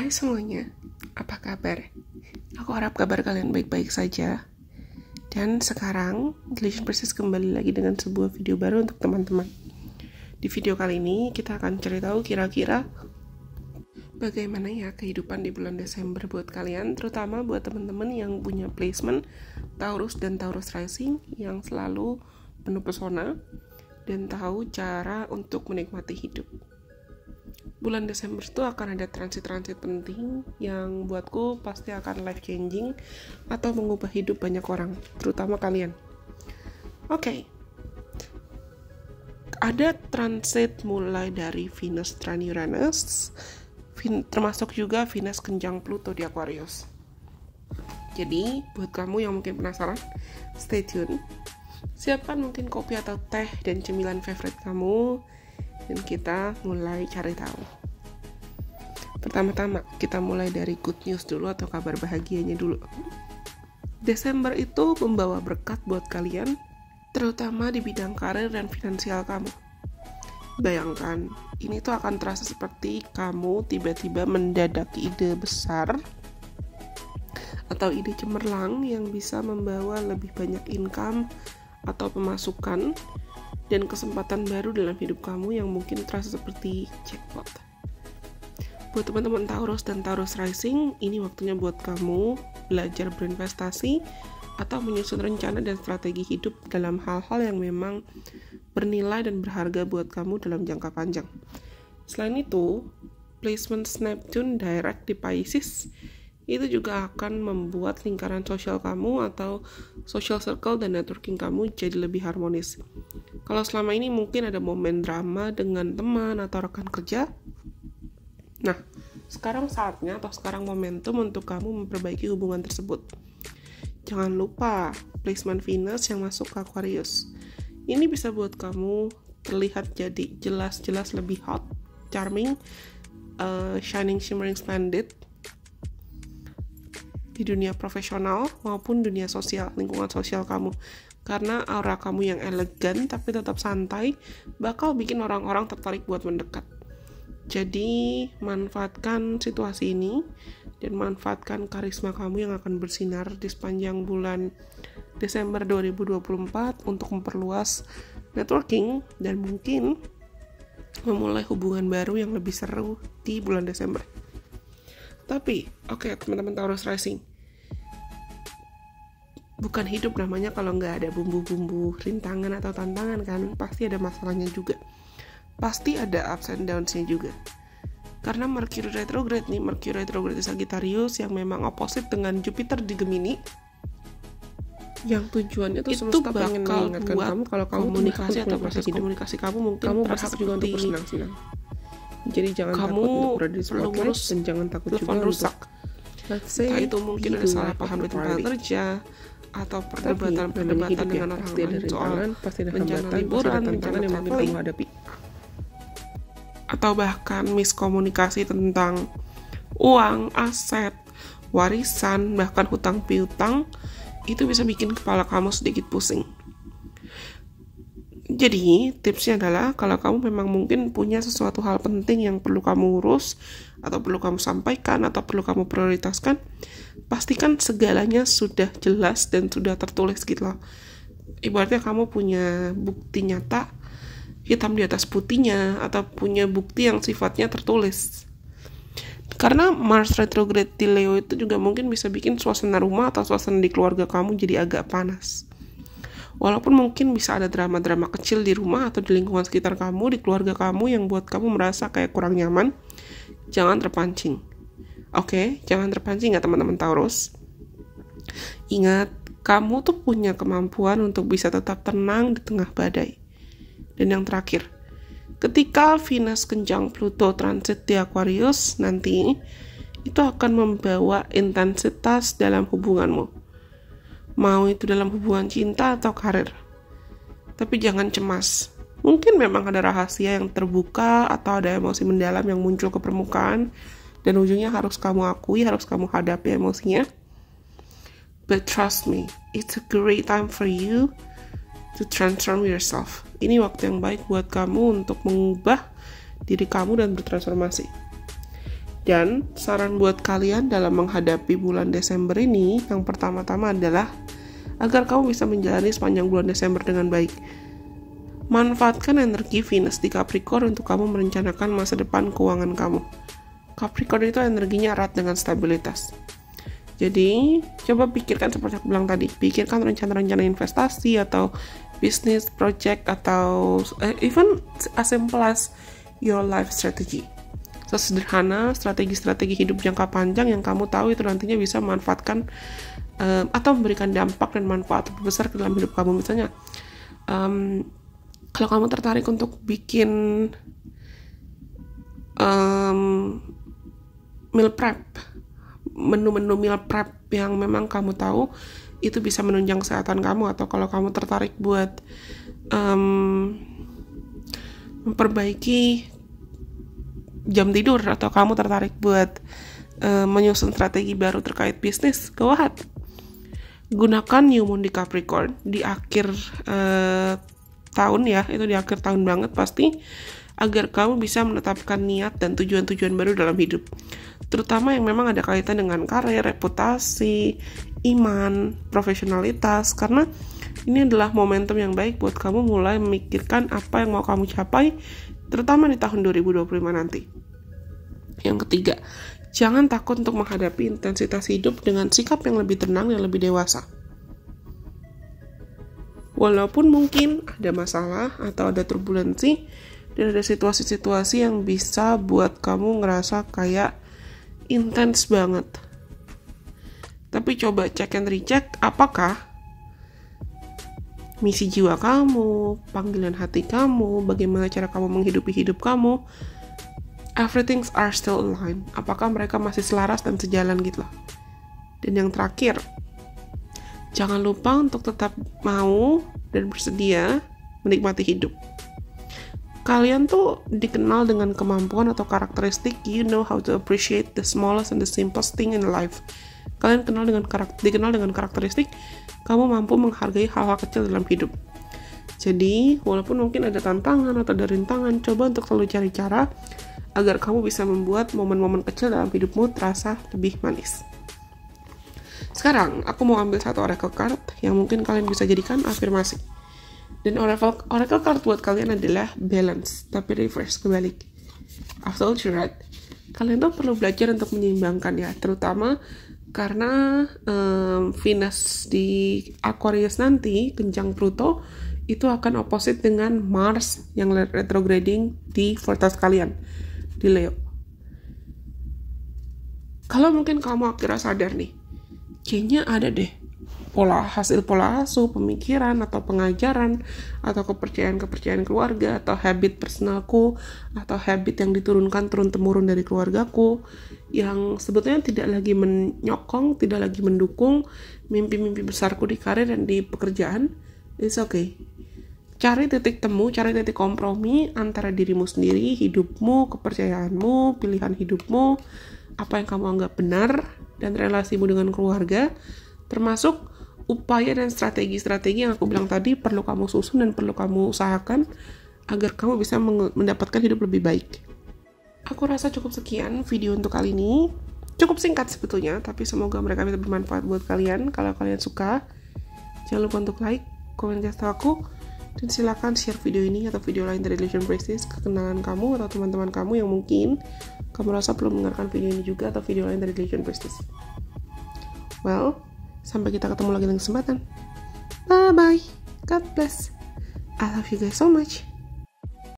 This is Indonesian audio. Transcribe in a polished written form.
Hai semuanya, apa kabar? Aku harap kabar kalian baik-baik saja. Dan sekarang, Delusion Persis kembali lagi dengan sebuah video baru untuk teman-teman. Di video kali ini, kita akan cari tahu kira-kira bagaimana ya kehidupan di bulan Desember buat kalian, terutama buat teman-teman yang punya placement Taurus dan Taurus Rising yang selalu penuh pesona dan tahu cara untuk menikmati hidup. Bulan Desember itu akan ada transit-transit penting yang buatku pasti akan life changing atau mengubah hidup banyak orang, terutama kalian. Oke. Ada transit mulai dari Venus trine Uranus, termasuk juga Venus kenjang Pluto di Aquarius. Jadi, buat kamu yang mungkin penasaran, stay tune. Siapkan mungkin kopi atau teh dan cemilan favorite kamu, dan kita mulai cari tahu. Pertama-tama, kita mulai dari good news dulu atau kabar bahagianya dulu. Desember itu membawa berkat buat kalian, terutama di bidang karir dan finansial kamu. Bayangkan, ini tuh akan terasa seperti kamu tiba-tiba mendadaki ide besar atau ide cemerlang yang bisa membawa lebih banyak income atau pemasukan dan kesempatan baru dalam hidup kamu yang mungkin terasa seperti jackpot. Buat teman-teman Taurus dan Taurus Rising, ini waktunya buat kamu belajar berinvestasi atau menyusun rencana dan strategi hidup dalam hal-hal yang memang bernilai dan berharga buat kamu dalam jangka panjang. Selain itu, placement Neptune direct di Pisces itu juga akan membuat lingkaran sosial kamu atau social circle dan networking kamu jadi lebih harmonis. Kalau selama ini mungkin ada momen drama dengan teman atau rekan kerja, nah, sekarang saatnya atau sekarang momentum untuk kamu memperbaiki hubungan tersebut. Jangan lupa placement Venus yang masuk ke Aquarius. Ini bisa buat kamu terlihat jadi jelas-jelas lebih hot, charming, shining, shimmering, splendid di dunia profesional maupun dunia sosial, lingkungan sosial kamu. Karena aura kamu yang elegan tapi tetap santai bakal bikin orang-orang tertarik buat mendekat. Jadi, manfaatkan situasi ini dan manfaatkan karisma kamu yang akan bersinar di sepanjang bulan Desember 2024 untuk memperluas networking dan mungkin memulai hubungan baru yang lebih seru di bulan Desember. Tapi, oke, teman-teman Taurus Rising, bukan hidup namanya kalau nggak ada bumbu-bumbu rintangan atau tantangan kan, pasti ada masalahnya juga. Pasti ada ups and downs-nya juga. Karena Mercury retrograde nih, Mercury retrograde di Sagittarius yang memang opposite dengan Jupiter di Gemini, yang tujuannya tuh semesta pengen mengingatkan kamu kalau kamu komunikasi atau proses komunikasi kamu mungkin kamu berhak juga untuk bersenang-senang. Jadi jangan takut untuk berada di spotlight dan jangan takut juga rusak. Entah itu mungkin ada salah paham di tempat kerja atau perdebatan dengan orang lain soal rencana liburan, tantangan yang mungkin kamu hadapi, atau bahkan miskomunikasi tentang uang, aset, warisan, bahkan hutang piutang, itu bisa bikin kepala kamu sedikit pusing. Jadi, tipsnya adalah kalau kamu memang mungkin punya sesuatu hal penting yang perlu kamu urus, atau perlu kamu sampaikan, atau perlu kamu prioritaskan, pastikan segalanya sudah jelas dan sudah tertulis gitu loh. Ibaratnya kamu punya bukti nyata, hitam di atas putihnya, atau punya bukti yang sifatnya tertulis. Karena Mars retrograde di Leo itu juga mungkin bisa bikin suasana rumah atau suasana di keluarga kamu jadi agak panas. Walaupun mungkin bisa ada drama-drama kecil di rumah atau di lingkungan sekitar kamu, di keluarga kamu yang buat kamu merasa kayak kurang nyaman, jangan terpancing. Oke, jangan terpancing ya teman-teman Taurus. Ingat, kamu tuh punya kemampuan untuk bisa tetap tenang di tengah badai. Dan yang terakhir, ketika Venus kenjang Pluto transit di Aquarius nanti, itu akan membawa intensitas dalam hubunganmu. Mau itu dalam hubungan cinta atau karir. Tapi jangan cemas. Mungkin memang ada rahasia yang terbuka atau ada emosi mendalam yang muncul ke permukaan dan ujungnya harus kamu akui, harus kamu hadapi emosinya. But trust me, it's a great time for you to transform yourself. Ini waktu yang baik buat kamu untuk mengubah diri kamu dan bertransformasi. Dan saran buat kalian dalam menghadapi bulan Desember ini, yang pertama-tama adalah agar kamu bisa menjalani sepanjang bulan Desember dengan baik. Manfaatkan energi Venus di Capricorn untuk kamu merencanakan masa depan keuangan kamu. Capricorn itu energinya erat dengan stabilitas. Jadi, coba pikirkan seperti aku bilang tadi, pikirkan rencana-rencana investasi atau bisnis, project, atau even as simple as your life strategy. Sederhana, strategi-strategi hidup jangka panjang yang kamu tahu itu nantinya bisa memanfaatkan atau memberikan dampak dan manfaat lebih besar ke dalam hidup kamu. Misalnya, kalau kamu tertarik untuk bikin meal prep, menu-menu meal prep yang memang kamu tahu itu bisa menunjang kesehatan kamu, atau kalau kamu tertarik buat memperbaiki jam tidur, atau kamu tertarik buat menyusun strategi baru terkait bisnis, go ahead. Gunakan new moon di Capricorn di akhir tahun ya, itu di akhir tahun banget pasti, agar kamu bisa menetapkan niat dan tujuan-tujuan baru dalam hidup, terutama yang memang ada kaitan dengan karir, reputasi, iman, profesionalitas, karena ini adalah momentum yang baik buat kamu mulai memikirkan apa yang mau kamu capai, terutama di tahun 2025 nanti. Yang ketiga, jangan takut untuk menghadapi intensitas hidup dengan sikap yang lebih tenang dan lebih dewasa. Walaupun mungkin ada masalah atau ada turbulensi dan ada situasi-situasi yang bisa buat kamu ngerasa kayak intens banget. Tapi coba cek and recheck, apakah misi jiwa kamu, panggilan hati kamu, bagaimana cara kamu menghidupi hidup kamu, everything are still aligned. Apakah mereka masih selaras dan sejalan gitu loh. Dan yang terakhir, jangan lupa untuk tetap mau dan bersedia menikmati hidup. Kalian tuh dikenal dengan kemampuan atau karakteristik you know how to appreciate the smallest and the simplest thing in life. Kalian dikenal dengan karakteristik kamu mampu menghargai hal-hal kecil dalam hidup. Jadi, walaupun mungkin ada tantangan atau ada rintangan, coba untuk selalu cari cara agar kamu bisa membuat momen-momen kecil dalam hidupmu terasa lebih manis. Sekarang, aku mau ambil satu oracle card yang mungkin kalian bisa jadikan afirmasi. Dan oracle card buat kalian adalah balance, tapi reverse, kebalik. I've told you right. Kalian tuh perlu belajar untuk menyeimbangkan ya, terutama karena Venus di Aquarius nanti, kencang Pluto, itu akan opposite dengan Mars yang retrograding di 4th kalian, di Leo. Kalau mungkin kamu akhirnya sadar nih, kayaknya ada deh hasil pola asuh, pemikiran, atau pengajaran, atau kepercayaan keluarga, atau habit personalku, atau habit yang diturunkan turun-temurun dari keluargaku, yang sebetulnya tidak lagi menyokong, tidak lagi mendukung mimpi-mimpi besarku di karir dan di pekerjaan. It's okay. Cari titik temu, cari titik kompromi antara dirimu sendiri, hidupmu, kepercayaanmu, pilihan hidupmu, apa yang kamu anggap benar, dan relasimu dengan keluarga, termasuk upaya dan strategi-strategi yang aku bilang tadi perlu kamu susun dan perlu kamu usahakan agar kamu bisa mendapatkan hidup lebih baik. Aku rasa cukup sekian video untuk kali ini. Cukup singkat sebetulnya, tapi semoga mereka bisa bermanfaat buat kalian. Kalau kalian suka, jangan lupa untuk like, komen, kasih aku, dan silakan share video ini atau video lain dari Relation Practice ke kenalan kamu atau teman-teman kamu yang mungkin kamu rasa perlu mendengarkan video ini juga atau video lain dari Relation Practice. Well, sampai kita ketemu lagi dalam kesempatan. Bye-bye. God bless. I love you guys so much.